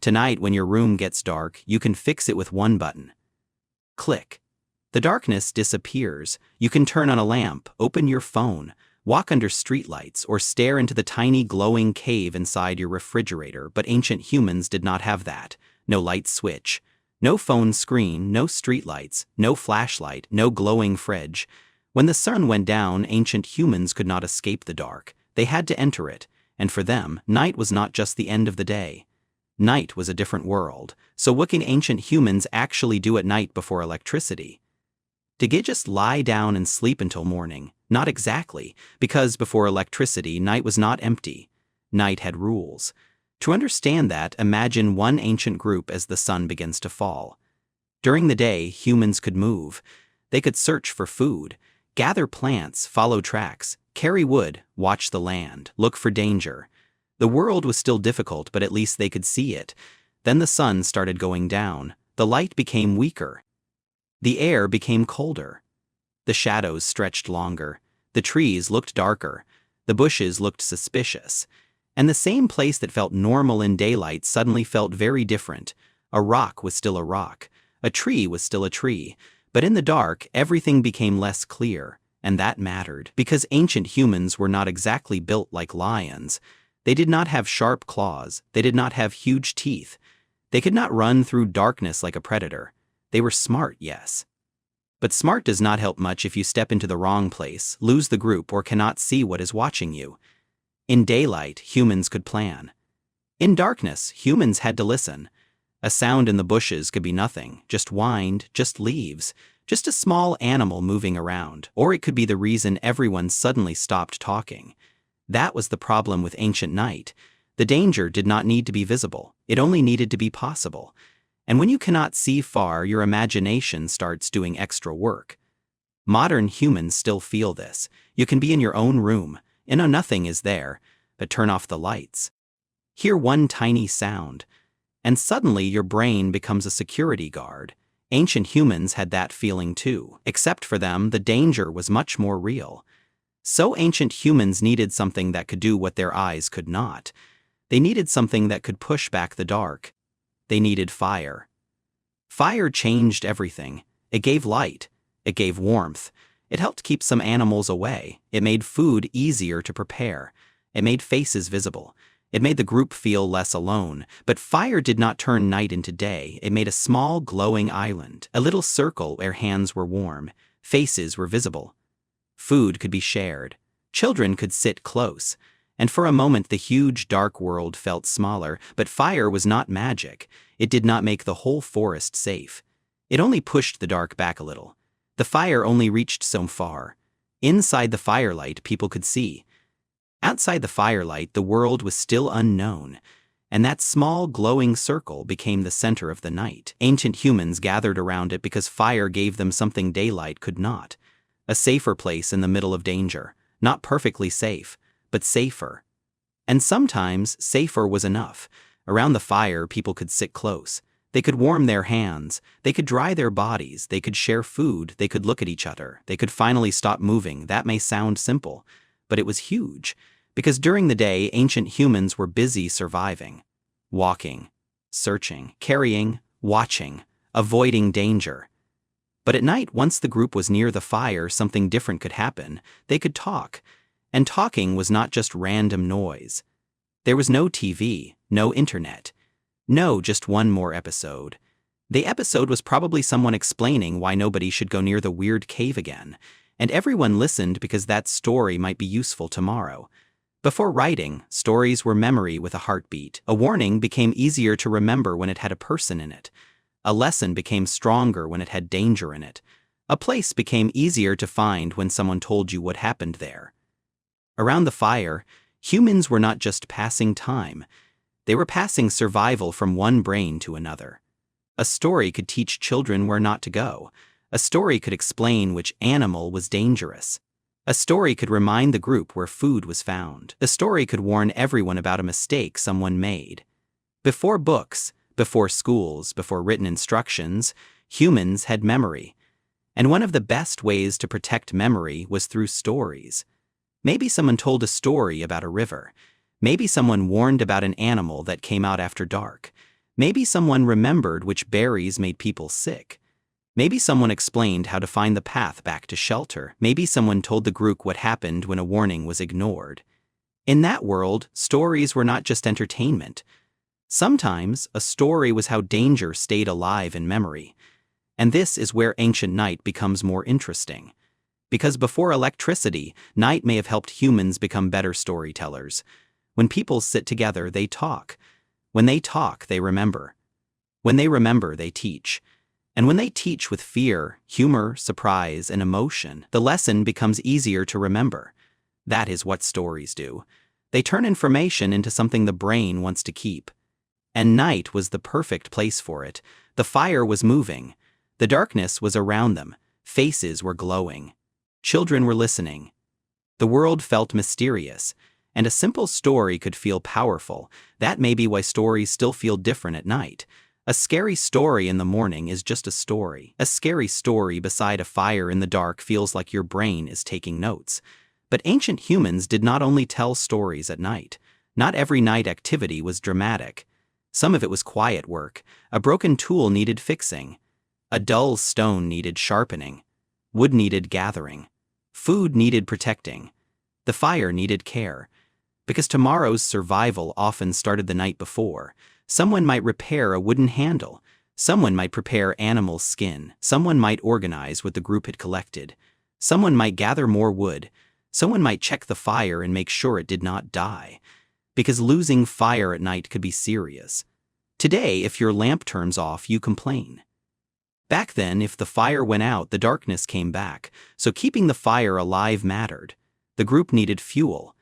Tonight, when your room gets dark, you can fix it with one button. Click. The darkness disappears. You can turn on a lamp, open your phone, walk under streetlights, or stare into the tiny glowing cave inside your refrigerator, but ancient humans did not have that. No light switch. No phone screen, no streetlights, no flashlight, no glowing fridge. When the sun went down, ancient humans could not escape the dark. They had to enter it, and for them, night was not just the end of the day. Night was a different world. So what can ancient humans actually do at night before electricity? Did they just lie down and sleep until morning? Not exactly, because before electricity, night was not empty. Night had rules. To understand that, imagine one ancient group as the sun begins to fall. During the day, humans could move. They could search for food, gather plants, follow tracks, carry wood, watch the land, look for danger. The world was still difficult, but at least they could see it. Then the sun started going down. The light became weaker. The air became colder. The shadows stretched longer. The trees looked darker. The bushes looked suspicious. And the same place that felt normal in daylight suddenly felt very different. A rock was still a rock. A tree was still a tree. But in the dark, everything became less clear. And that mattered, because ancient humans were not exactly built like lions. They did not have sharp claws. They did not have huge teeth. They could not run through darkness like a predator. They were smart, yes. But smart does not help much if you step into the wrong place, lose the group, or cannot see what is watching you. In daylight, humans could plan. In darkness, humans had to listen. A sound in the bushes could be nothing, just wind, just leaves, just a small animal moving around, or it could be the reason everyone suddenly stopped talking. That was the problem with ancient night. The danger did not need to be visible. It only needed to be possible. And when you cannot see far, your imagination starts doing extra work. Modern humans still feel this. You can be in your own room, and know nothing is there, but turn off the lights. Hear one tiny sound, and suddenly your brain becomes a security guard. Ancient humans had that feeling too, except for them, the danger was much more real. So ancient humans needed something that could do what their eyes could not. They needed something that could push back the dark. They needed fire. Fire changed everything. It gave light. It gave warmth. It helped keep some animals away. It made food easier to prepare. It made faces visible. It made the group feel less alone. But fire did not turn night into day. It made a small glowing island, a little circle where hands were warm, faces were visible. Food could be shared. Children could sit close. And for a moment the huge dark world felt smaller, but fire was not magic. It did not make the whole forest safe. It only pushed the dark back a little. The fire only reached so far. Inside the firelight, people could see. Outside the firelight, the world was still unknown. And that small glowing circle became the center of the night. Ancient humans gathered around it because fire gave them something daylight could not. A safer place in the middle of danger. Not perfectly safe, but safer. And sometimes safer was enough. Around the fire, people could sit close. They could warm their hands. They could dry their bodies. They could share food. They could look at each other. They could finally stop moving. That may sound simple, but it was huge. Because during the day, ancient humans were busy surviving. Walking, searching, carrying, watching, avoiding danger. But at night, once the group was near the fire, something different could happen. They could talk. And talking was not just random noise. There was no TV, no internet. No, just one more episode. The episode was probably someone explaining why nobody should go near the weird cave again. And everyone listened because that story might be useful tomorrow. Before writing, stories were memory with a heartbeat. A warning became easier to remember when it had a person in it. A lesson became stronger when it had danger in it. A place became easier to find when someone told you what happened there. Around the fire, humans were not just passing time. They were passing survival from one brain to another. A story could teach children where not to go. A story could explain which animal was dangerous. A story could remind the group where food was found. A story could warn everyone about a mistake someone made. Before books, before schools, before written instructions, humans had memory. And one of the best ways to protect memory was through stories. Maybe someone told a story about a river. Maybe someone warned about an animal that came out after dark. Maybe someone remembered which berries made people sick. Maybe someone explained how to find the path back to shelter. Maybe someone told the group what happened when a warning was ignored. In that world, stories were not just entertainment. Sometimes, a story was how danger stayed alive in memory. And this is where ancient night becomes more interesting. Because before electricity, night may have helped humans become better storytellers. When people sit together, they talk. When they talk, they remember. When they remember, they teach. And when they teach with fear, humor, surprise, and emotion, the lesson becomes easier to remember. That is what stories do. They turn information into something the brain wants to keep. And night was the perfect place for it. The fire was moving. The darkness was around them. Faces were glowing. Children were listening. The world felt mysterious. And a simple story could feel powerful. That may be why stories still feel different at night. A scary story in the morning is just a story. A scary story beside a fire in the dark feels like your brain is taking notes. But ancient humans did not only tell stories at night. Not every night activity was dramatic. Some of it was quiet work. A broken tool needed fixing. A dull stone needed sharpening. Wood needed gathering. Food needed protecting. The fire needed care. Because tomorrow's survival often started the night before. Someone might repair a wooden handle. Someone might prepare animal skin. Someone might organize what the group had collected. Someone might gather more wood. Someone might check the fire and make sure it did not die. Because losing fire at night could be serious. Today, if your lamp turns off, you complain. Back then, if the fire went out, the darkness came back, so keeping the fire alive mattered. The group needed fuel.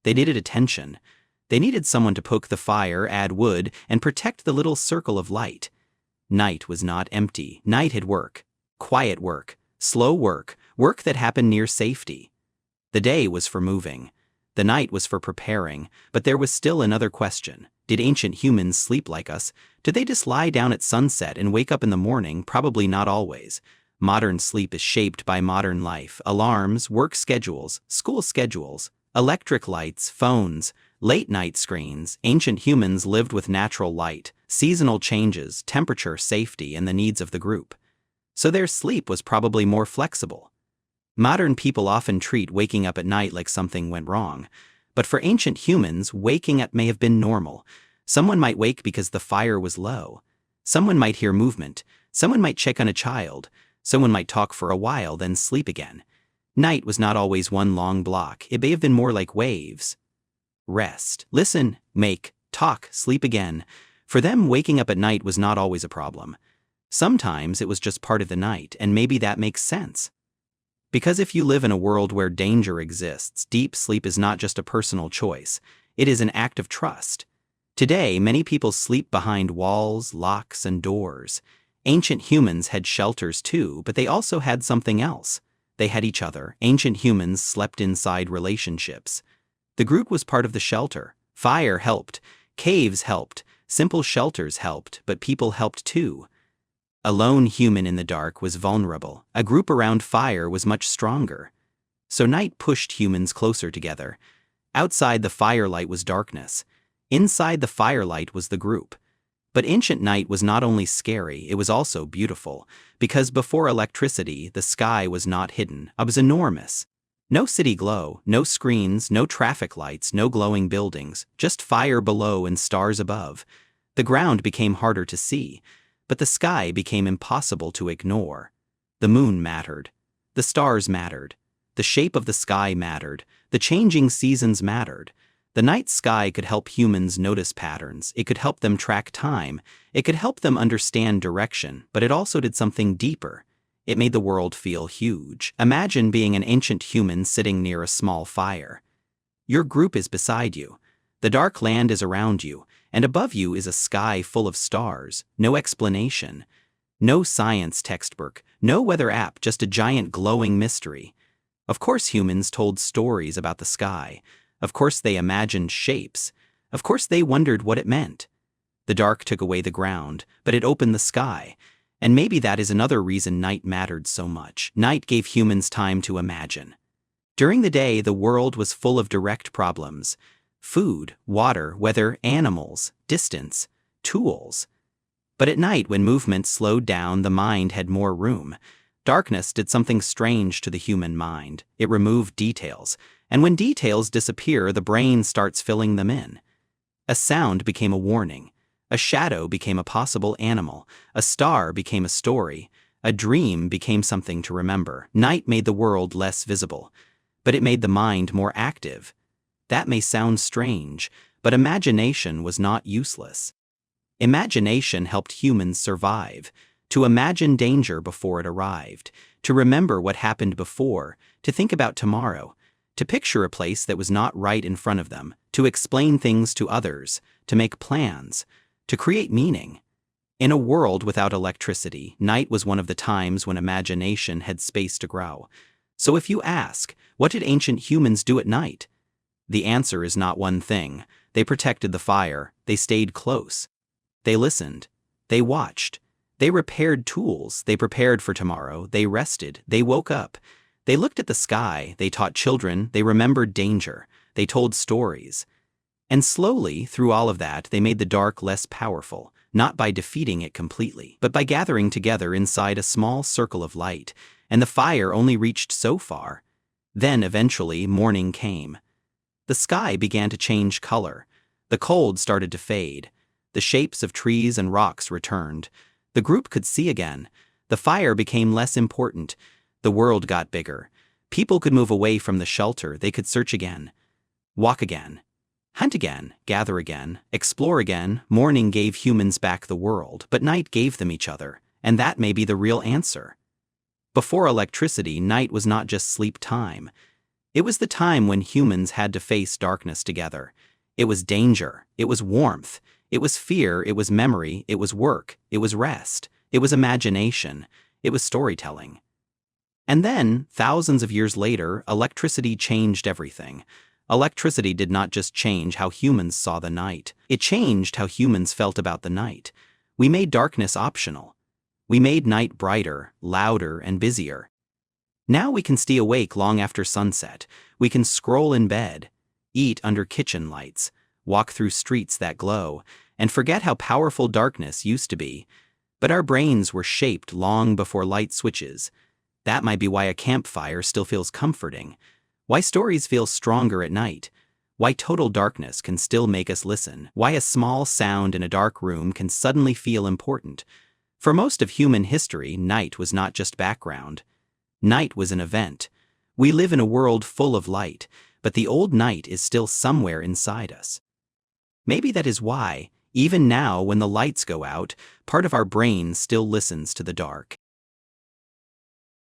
They needed attention. They needed someone to poke the fire, add wood, and protect the little circle of light. Night was not empty. Night had work. Quiet work. Slow work. Work that happened near safety. The day was for moving. The night was for preparing. But there was still another question. Did ancient humans sleep like us? Did they just lie down at sunset and wake up in the morning? Probably not always. Modern sleep is shaped by modern life. Alarms, work schedules, school schedules, electric lights, phones, late-night screens. Ancient humans lived with natural light, seasonal changes, temperature, safety, and the needs of the group. So their sleep was probably more flexible. Modern people often treat waking up at night like something went wrong. But for ancient humans, waking up may have been normal. Someone might wake because the fire was low. Someone might hear movement. Someone might check on a child. Someone might talk for a while, then sleep again. Night was not always one long block. It may have been more like waves. Rest, listen, make, talk, sleep again. For them, waking up at night was not always a problem. Sometimes it was just part of the night, and maybe that makes sense. Because if you live in a world where danger exists, deep sleep is not just a personal choice. It is an act of trust. Today, many people sleep behind walls, locks, and doors. Ancient humans had shelters too, but they also had something else. They had each other. Ancient humans slept inside relationships. The group was part of the shelter. Fire helped. Caves helped. Simple shelters helped, but people helped too. A lone human in the dark was vulnerable. A group around fire was much stronger. So night pushed humans closer together. Outside the firelight was darkness. Inside the firelight was the group. But ancient night was not only scary, it was also beautiful. Because before electricity, the sky was not hidden. It was enormous. No city glow, no screens, no traffic lights, no glowing buildings, just fire below and stars above. The ground became harder to see. But the sky became impossible to ignore. The moon mattered. The stars mattered. The shape of the sky mattered. The changing seasons mattered. The night sky could help humans notice patterns. It could help them track time. It could help them understand direction, but it also did something deeper. It made the world feel huge. Imagine being an ancient human sitting near a small fire. Your group is beside you. The dark land is around you. And above you is a sky full of stars, no explanation, no science textbook, no weather app, just a giant glowing mystery. Of course humans told stories about the sky. Of course they imagined shapes. Of course they wondered what it meant. The dark took away the ground, but it opened the sky. And maybe that is another reason night mattered so much. Night gave humans time to imagine. During the day, the world was full of direct problems. Food, water, weather, animals, distance, tools. But at night, when movement slowed down, the mind had more room. Darkness did something strange to the human mind. It removed details, and when details disappear, the brain starts filling them in. A sound became a warning. A shadow became a possible animal. A star became a story. A dream became something to remember. Night made the world less visible, but it made the mind more active. That may sound strange, but imagination was not useless. Imagination helped humans survive, to imagine danger before it arrived, to remember what happened before, to think about tomorrow, to picture a place that was not right in front of them, to explain things to others, to make plans, to create meaning. In a world without electricity, night was one of the times when imagination had space to grow. So if you ask, what did ancient humans do at night? The answer is not one thing. They protected the fire, they stayed close. They listened, they watched, they repaired tools, they prepared for tomorrow, they rested, they woke up. They looked at the sky, they taught children, they remembered danger, they told stories. And slowly, through all of that, they made the dark less powerful, not by defeating it completely, but by gathering together inside a small circle of light, and the fire only reached so far. Then, eventually, morning came. The sky began to change color. The cold started to fade. The shapes of trees and rocks returned. The group could see again. The fire became less important. The world got bigger. People could move away from the shelter. They could search again, walk again, hunt again, gather again, explore again. Morning gave humans back the world, but night gave them each other, and that may be the real answer. Before electricity, night was not just sleep time. It was the time when humans had to face darkness together. It was danger. It was warmth. It was fear. It was memory. It was work. It was rest. It was imagination. It was storytelling. And then, thousands of years later, electricity changed everything. Electricity did not just change how humans saw the night. It changed how humans felt about the night. We made darkness optional. We made night brighter, louder, and busier. Now we can stay awake long after sunset. We can scroll in bed, eat under kitchen lights, walk through streets that glow, and forget how powerful darkness used to be. But our brains were shaped long before light switches. That might be why a campfire still feels comforting, why stories feel stronger at night, why total darkness can still make us listen, why a small sound in a dark room can suddenly feel important. For most of human history, night was not just background. Night was an event. We live in a world full of light, but the old night is still somewhere inside us. Maybe that is why, even now when the lights go out, part of our brain still listens to the dark.